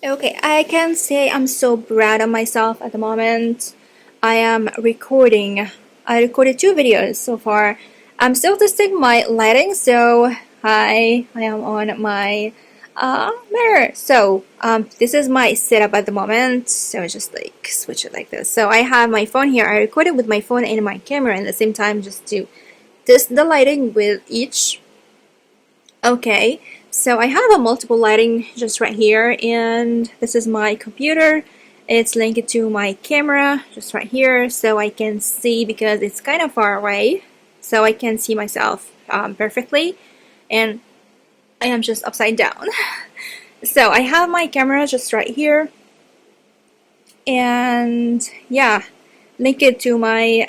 Okay, I can say I'm so proud of myself at the moment. I am recording. I recorded 2 videos so far. I'm still testing my lighting, so hi, I am on my mirror. So this is my setup at the moment. So just like switch it like this. So I have my phone here. I recorded with my phone and my camera at the same time just to test the lighting with each. Okay, so I have a multiple lighting just right here, and this is my computer. It's linked to my camera just right here, so I can see because it's kind of far away, so I can see myself perfectly, and I am just upside down. So I have my camera just right here, and yeah, link it to my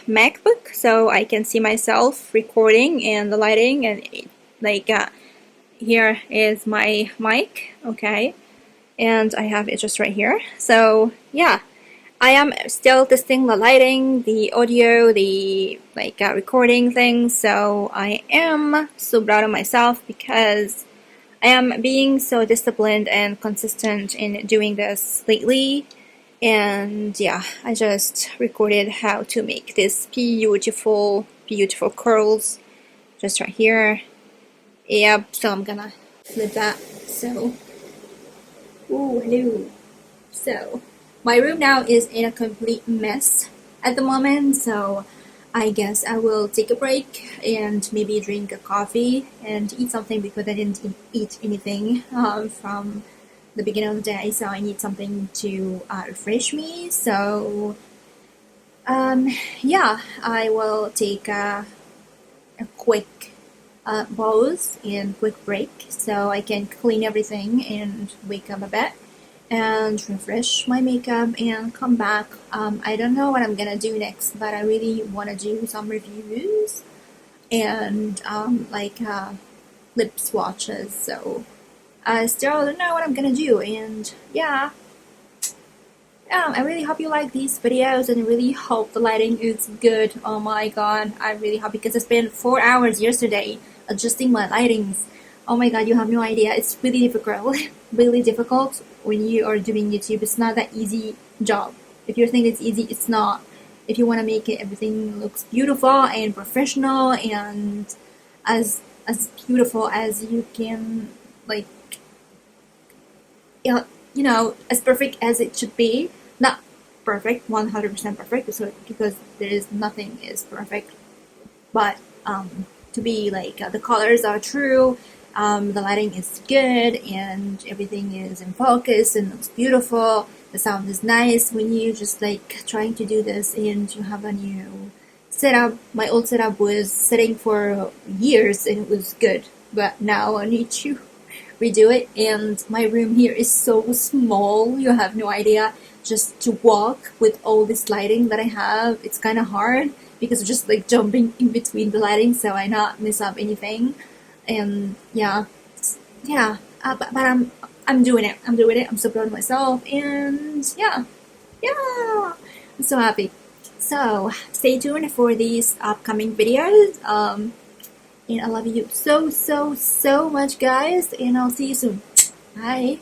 MacBook, so I can see myself recording and the lighting and like. Here is my mic, okay, and I have it just right here. So yeah, I am still testing the lighting, the audio, the recording thing. So I am so proud of myself because I am being so disciplined and consistent in doing this lately. And yeah, I just recorded how to make this beautiful curls just right here. Yep, so I'm gonna flip that. So, ooh, hello. So, my room now is in a complete mess at the moment, so I guess I will take a break and maybe drink a coffee and eat something because I didn't eat anything from the beginning of the day, so I need something to refresh me. So, yeah, I will take a quick pause and quick break so I can clean everything and wake up a bit and refresh my makeup and come back. I don't know what I'm gonna do next, but I really want to do some reviews and lip swatches. So I still don't know what I'm gonna do, and yeah. I really hope you like these videos and I really hope the lighting is good. Oh my god, I really hope because I spent 4 hours yesterday adjusting my lightings. Oh my god, you have no idea. It's really difficult. Really difficult when you are doing YouTube. It's not that easy job. If you think it's easy, it's not. If you want to make it everything looks beautiful and professional and as beautiful as you can, like, yeah, as perfect as it should be. Not perfect, 100% perfect, because there is nothing is perfect. But to be like the colors are true, the lighting is good, and everything is in focus and looks beautiful. The sound is nice when you just like trying to do this and you have a new setup. My old setup was sitting for years and it was good, but now I need to redo it, and my room here is so small, you have no idea. Just to walk with all this lighting that I have, it's kind of hard because I'm just like jumping in between the lighting so I not miss up anything. And yeah, yeah, but I'm doing it. I'm so proud of myself, and yeah, yeah, I'm so happy. So stay tuned for these upcoming videos. And I love you so much, guys, and I'll see you soon. Bye.